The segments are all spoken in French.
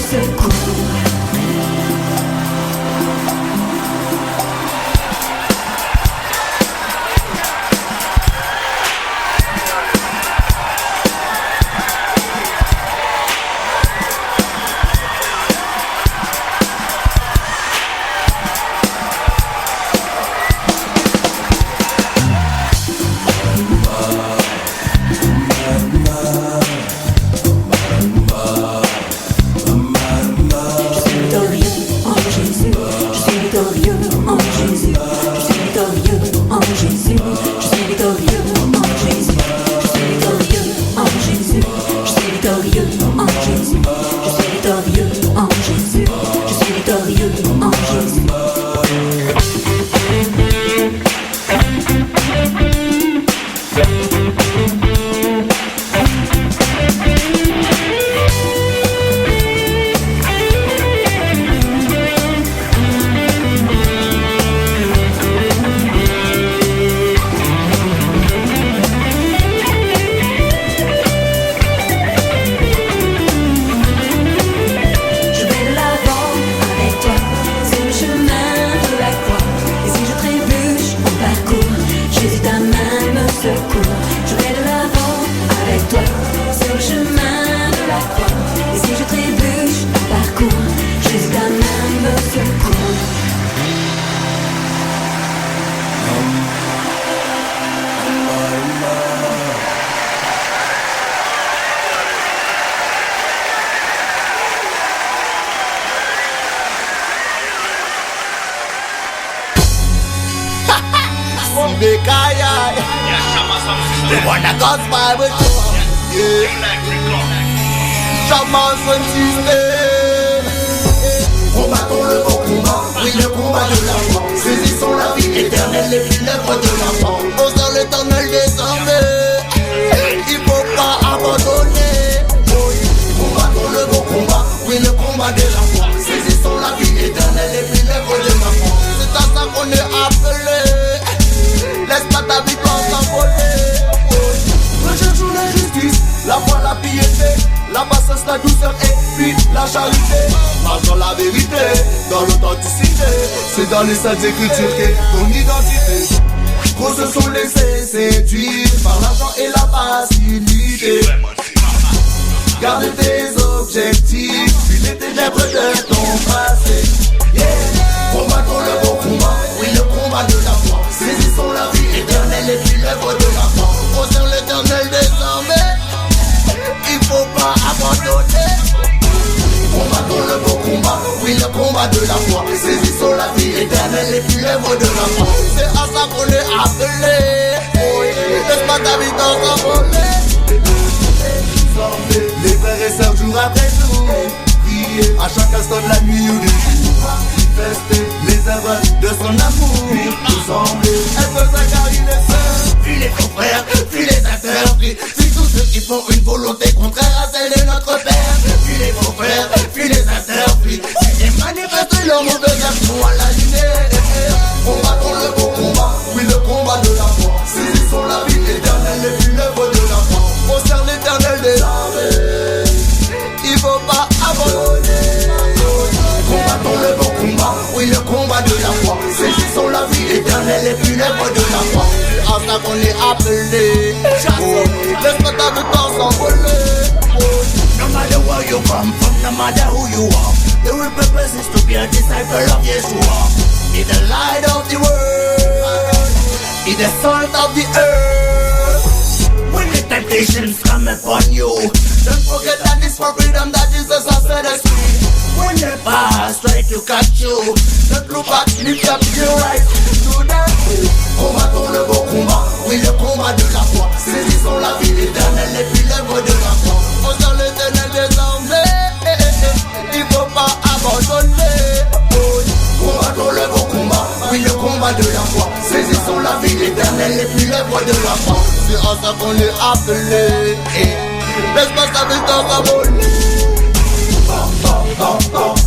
secours. Combattons le bon combat, oui le combat de la foi. Saisissons la vie éternelle et puis l'œuvre de l'enfant. Au sein l'éternel désormais, il faut pas abandonner. Combattons le bon combat, oui le combat de la foi. Saisissons la vie éternelle et puis l'œuvre de l'enfant. C'est à ça qu'on est appelé. Laisse pas ta victoire s'envoler. Recherchons la justice, la foi, la piété, la patience, la douceur et puis la charité. Marche dans la vérité, dans l'authenticité. C'est dans les saintes écritures qu'est ton identité. Trop se sont laissés séduire par l'argent et la facilité. Garde tes objectifs, puis les ténèbres de ton passé. Combattons le bon combat, oui le combat de la foi. Saisissons la vie éternelle et puis l'œuvre de la foi. Au sein l'éternel désormais, il faut pas abandonner. Combattons le bon combat, oui le combat de la foi. Saisissons la vie éternelle et puis l'œuvre de la foi. C'est à ça qu'on est appelé. Laisse pas ta vie s'envoler. Les frères et sœurs jour après jour, prier à chaque instant de la nuit ou du jour. Manifester les œuvres de son amour. Tous sembler être sa car il est seul. Puis les confrères, puis les interdits. Puis tous ceux qui font une volonté contraire à celle de notre Père. Puis les confrères, puis les interdits. Puis ils manifestent leur mauvaise action à la lumière. Combattons le bon combat, oui le combat de la foi. Saisissons la vie éternelle et puis l'œuvre de la foi. Au sein l'éternel des armées, il faut pas abandonner. Combattons le bon combat, oui le combat de la foi. Saisissons la vie éternelle et puis l'œuvre de la foi. C'est à ça qu'on est appelé. Laisse pas ta victoire s'envoler. No matter where you come from, no matter who you are, the real purpose is to be a disciple of Yeshua. Be the light of the world, be the salt of the earth. When the temptations come upon you, don't forget that it's for freedom that Jesus has set us free. When the past try to catch you, don't look back, lift up your eyes to that. Combattons le bon combat, oui le combat de la foi. Saisissons la vie éternelle et puis l'œuvre de la foi. Au sein l'éternel désormais, il faut pas abandonner. Combattons le bon combat, oui le combat de la foi. Saisissons la vie éternelle et puis l'œuvre de la foi. C'est à ça qu'on est appelé. Laisse pas ta victoire s'envoler.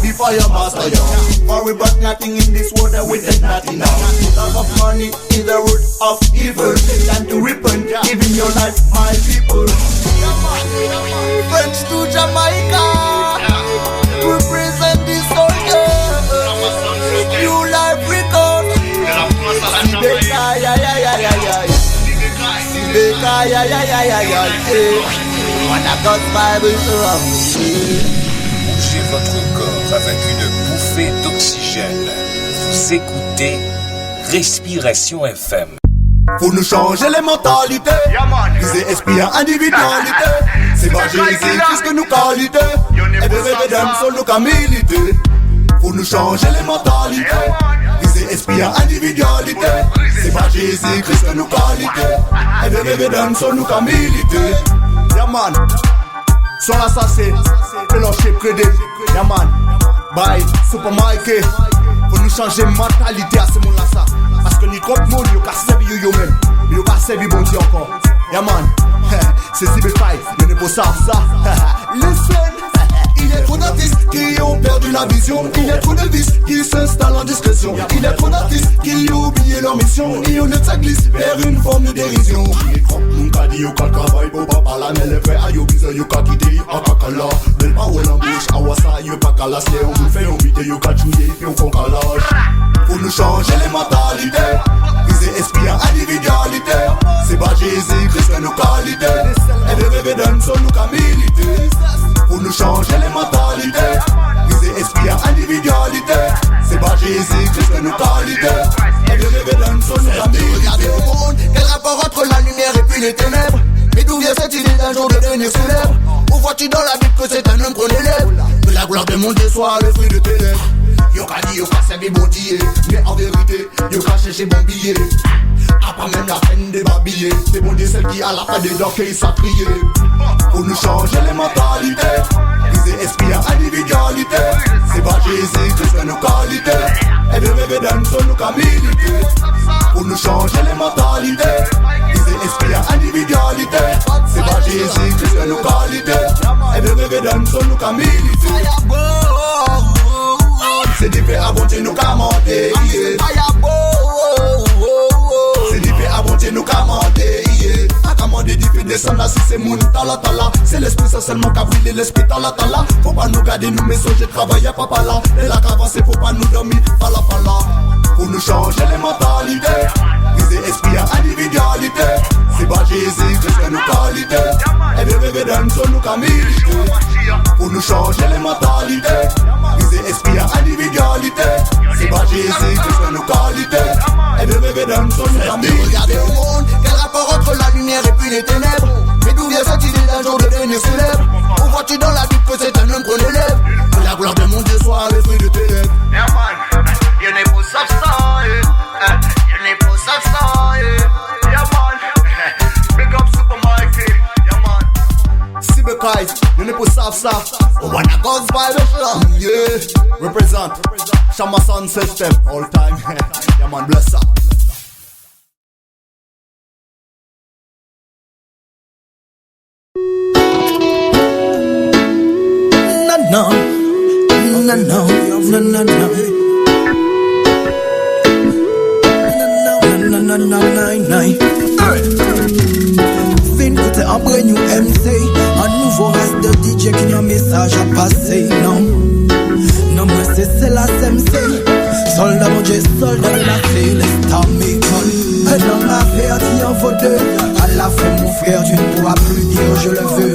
Before your master young, for we brought nothing in this world that we take nothing out. Love of money is the root of evil. Time to repent, giving your life, my people. French to Jamaica, aïe, aïe, aïe. On a God's Bible around me. Bougez votre corps avec une bouffée d'oxygène. Vous écoutez Respiration FM. Faut nous changer les mentalités. Viser esprit à individualité. C'est pas Jésus-Christ que nous qualité. Et de rêver d'un seul nous qu'à militer. Faut nous changer les mentalités. Viser esprit à individualité. C'est pas Jésus-Christ que nous qualité. Et de rêver d'un seul nous qu'à militer. Yeah man, sur l'assassin, fellowship crédit. Yeah man, bye, Super Mikey. Faut nous changer de mentalité à ce monde-là ça. Parce que ni trop de monde, y'a qu'à servir yo-même. Mais y'a qu'à servir bon Dieu encore. Yeah man, c'est si belle faille, mais ne pas savoir ça. Listen. Il est trop d'artistes qui ont perdu la vision. Il y a trop de vices qui s'installent en discrétion. Il y a trop d'artistes qui ont oublié leur mission. Et on ne glisse vers une forme de dérision. Il est trop mon cas dit yo qu'à travail pour papa la mais les frères à yo bizarre yo qu'à quitter en cacala. Belle parole en bouche à wassa yo pas qu'à lasser. On vous fait un vidéo yo qu'à jouer et on font calage. Pour nous changer les mentalités. Viser esprit à individualité. C'est pas Jésus-Christ que nos qualités. Et de rêver d'un seul nous qu'à militer. Pour nous changer les mentalités. Viser esprit à individualité. C'est pas Jésus-Christ que nos qualités. Et de rêver d'un seul nous qu'à militer. Regardez au monde, quel rapport entre la lumière et puis les ténèbres. Mais d'où vient cette idée d'un jour de devenir célèbre? Où vois-tu dans la Bible que c'est un homme qu'on élève? Que la gloire de mon Dieu soit le fruit de tes lèvres. Yo qu'a dit, yo qu'a servi bon Dieu. Mais en vérité, yo qu'a cherché bon billet. A pas même la peine de babiller. C'est bon Dieu celle qui a la fin des dents qui s'est crié. Pour nous changer les mentalités. Viser esprit à individualité. C'est pas Jésus-Christ que nos qualités. Et de rêver d'un seul nous qu'à militer. Pour nous changer les mentalités. Viser esprit à individualité. C'est pas Jésus-Christ que nos qualités. Et de rêver d'un seul nous qu'à militer. C'est différent, bon Dieu nous qu'a monté. C'est différent, bon Dieu nous qu'a monté. A commandé d'y faire descendre là si c'est moun tala tala. C'est l'esprit ça seulement qu'a brûlé l'esprit tala tala. Faut pas nous garder nous mais j'ai travaillé papa là. Et là qu'avancer faut pas nous dormir pala pala. Pour nous changer les mentalités. Viser esprit à individualité. C'est pas Jésus-Christ que nos qualités. Et de rêver d'un seul nous qu'à militer. Pour nous changer les mentalités. Viser esprit à individualité. C'est pas Jésus-Christ que nos qualités. Et de rêver d'un seul nous qu'à militer. Regardez au monde, quel rapport entre la lumière et puis les ténèbres. Mais d'où vient cette idée d'un jour de devenir célèbre? Où vois-tu dans la Bible que c'est un homme qu'on élève? Que la gloire de mon Dieu soit le fruit de tes lèvres. Yeah man, you n'est pas ça, you n'est pas ça, yeah man. Big up Super Mikey, yeah man. Sibekai, you n'est pas ça. Oh, when I God's Bible, yeah. Represent Shama Sound System all time. Yeah man, bless up. No, no, no, no, no, no. Fin côté un brand new MC, un nouveau reste de DJ qui a un message à passer. Non, non, moi c'est la SMC. Soldat mon Dieu, soldat de la fée, laisse t'armer con. Et dans l'affaire, tu en faut deux. À la fin, mon frère, tu ne pourras plus dire je le veux.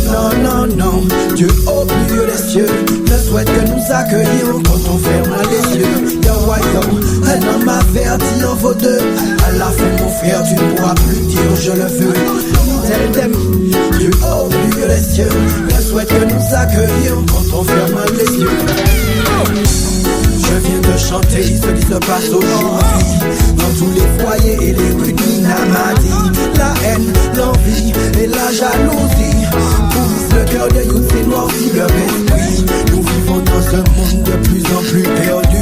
Non, non, non, Dieu au milieu des cieux ne souhaite que nous accueillir quand on ferme les yeux. Yo, yo, un homme averti en vaut deux. À la fin, mon frère, tu ne pourras plus dire je le veux. Tel t'aime, Dieu au milieu des cieux ne souhaite que nous accueillir quand on ferme les yeux. Je viens de chanter ce qui se passe aujourd'hui dans tous les foyers et les rues d'Inamadi. La haine, l'envie et la jalousie pourrissent le cœur de youth et noircissent leur esprit. Nous vivons dans un monde de plus en plus perdu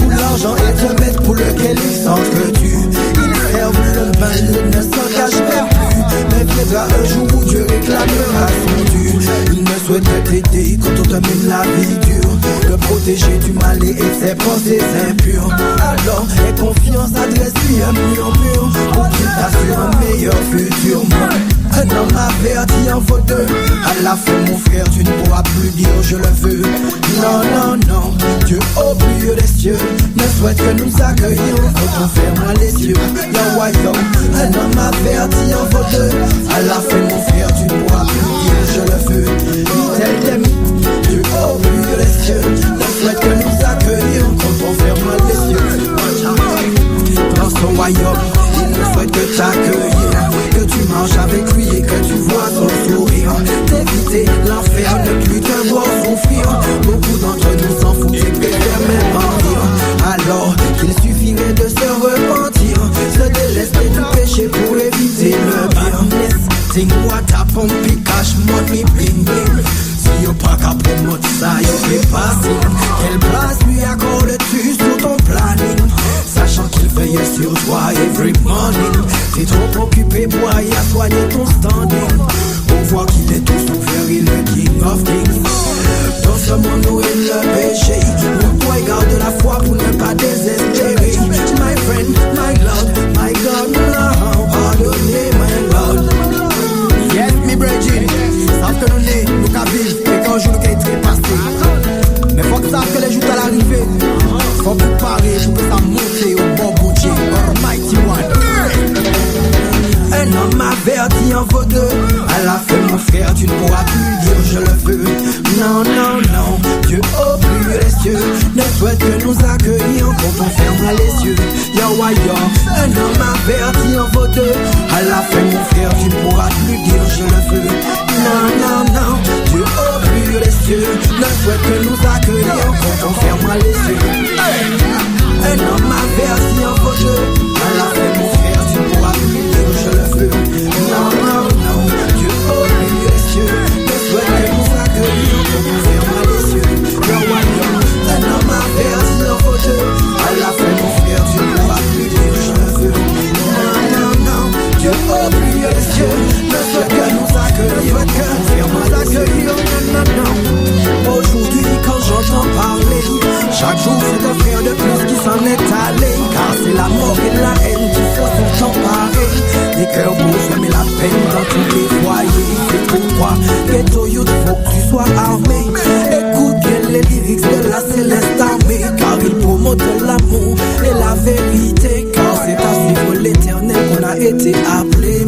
où l'argent est un maître pour lequel ils s'entretuent. Ils servent le mal et ne s'engagent même plus. Mais viendra un jour où Dieu réclamera son dû. Il ne souhaite t'aider quand on te mène la vie dure, te protéger du mal et de ses pensées impures. Alors, aie confiance, adresse-lui un murmure pour qu'il t'assure un meilleur futur. Un homme averti en vaut deux. À la fin mon frère tu ne pourras plus dire je le veux. Non, non, non, Dieu au plus haut des cieux ne souhaite que nous accueillions quand on ferme les yeux. Yo, yo, un homme averti en vaut deux. À la fin mon frère tu ne pourras plus dire je le veux. Tel t'aime, Dieu au plus haut des cieux ne souhaite que nous accueillions quand on ferme les yeux. Dans son royaume, il ne souhaite que t'accueillir, que tu manges avec lui et que tu vois son sourire. D'éviter l'enfer, ne plus te voir souffrir. Beaucoup d'entre nous s'en foutent et préfèrent même mentir. Alors qu'il suffirait de se repentir, se délester du péché pour éviter le bien. Think what happen, big cash money, bling bling. Si y'a pas qu'à promote ça, y'a fait passer. Quelle place lui accordes-tu sur ton planning? Sachant qu'il veille sur toi every morning. T'es trop occupé pour aller à soigner ton standing. On voit qu'il est tout souffert, il est le king of kings. Dans ce monde où il le péché, on doit garder la foi pour ne pas désespérer. My friend, my Lord, my God, now pardonnez my Lord. Yes, mi brethren, savent que nous n'est, nous qu'à vivre, et qu'un jour nous qu'à être passé. Mais faut que savent que les jours à l'arrivée, faut préparer pour que ça monte au bon Dieu, Almighty One. Un homme averti en vaut deux. À la fin mon frère tu ne pourras plus dire je le veux. Non, non, non, Dieu au plus haut des cieux ne souhaite que nous accueillions quand on ferme les yeux. Yo, yo, un homme averti en vaut deux. À la fin mon frère tu ne pourras plus dire je le veux. Non, non, non, Dieu au plus haut des cieux ne souhaite que nous accueillions quand on ferme les yeux. Un homme averti en vaut deux. À la fin mon frère tu ne pourras plus dire je le veux. Non, non, non, Dieu au plus haut des cieux ne souhaite que nous accueillions quand on ferme les yeux. Yo, yo, un homme averti en vaut deux. À la fin mon frère tu ne pourras plus dire je le veux. Non, non, non, Dieu au plus haut des cieux ne souhaite que nous accueillions quand on ferme les yeux. Non, non, non. Aujourd'hui quand j'entends parler, chaque jour c'est un frère de plus qui s'en est allé. Car c'est la mort et la haine qui se sont emparés. Des cœurs bouffés mais la peine dans tous les foyers. C'est pourquoi ghetto youth faut que tu sois armé. Écoute bien les lyrics de la céleste armée. Car ils promotent l'amour et la vérité. Car c'est à suivre l'éternel qu'on a été appelé.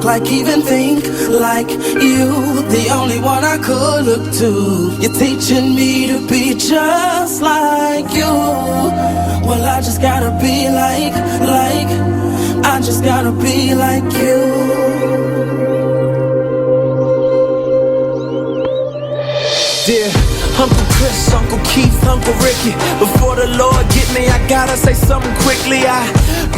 Like even think like you, the only one I could look to. You're teaching me to be just like you. Well, I just gotta be like, I just gotta be like you. Dear Uncle Chris, Uncle Keith, Uncle Ricky, before the Lord get me, I gotta say something quickly. I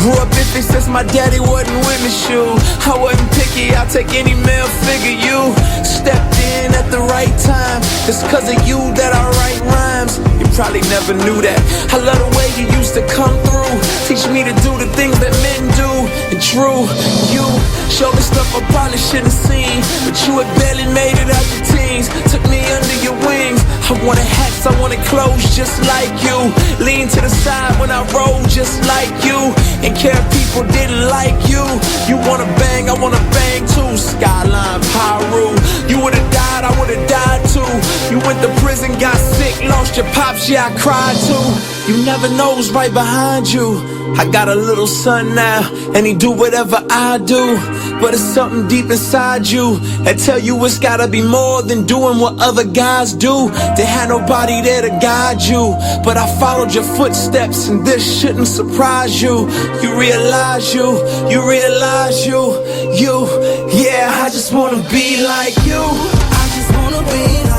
grew up iffy since my daddy wasn't with me, shoe. I wasn't picky, I'll take any male figure. You stepped in at the right time. It's cause of you that I write rhymes. You probably never knew that. I love the way you used to come through, teach me to do the things that men do. And true, you showed me stuff I probably shouldn't seen, but you had barely made it out the teens. Took me under your wings. I wanted hats, I wanted clothes just like you. Lean to the side when I roll just like you. And care people didn't like you. You wanna bang, I wanna bang too. Skyline, Pyru. You would've died, I would've died too. You went to prison, got sick, lost your pops, yeah I cried too. You never know what's right behind you. I got a little son now, and he do whatever I do. But it's something deep inside you that tell you it's gotta be more than doing what other guys do. They had nobody there to guide you, but I followed your footsteps, and this shouldn't surprise you. You realize you, yeah, I just wanna be like you. I just wanna be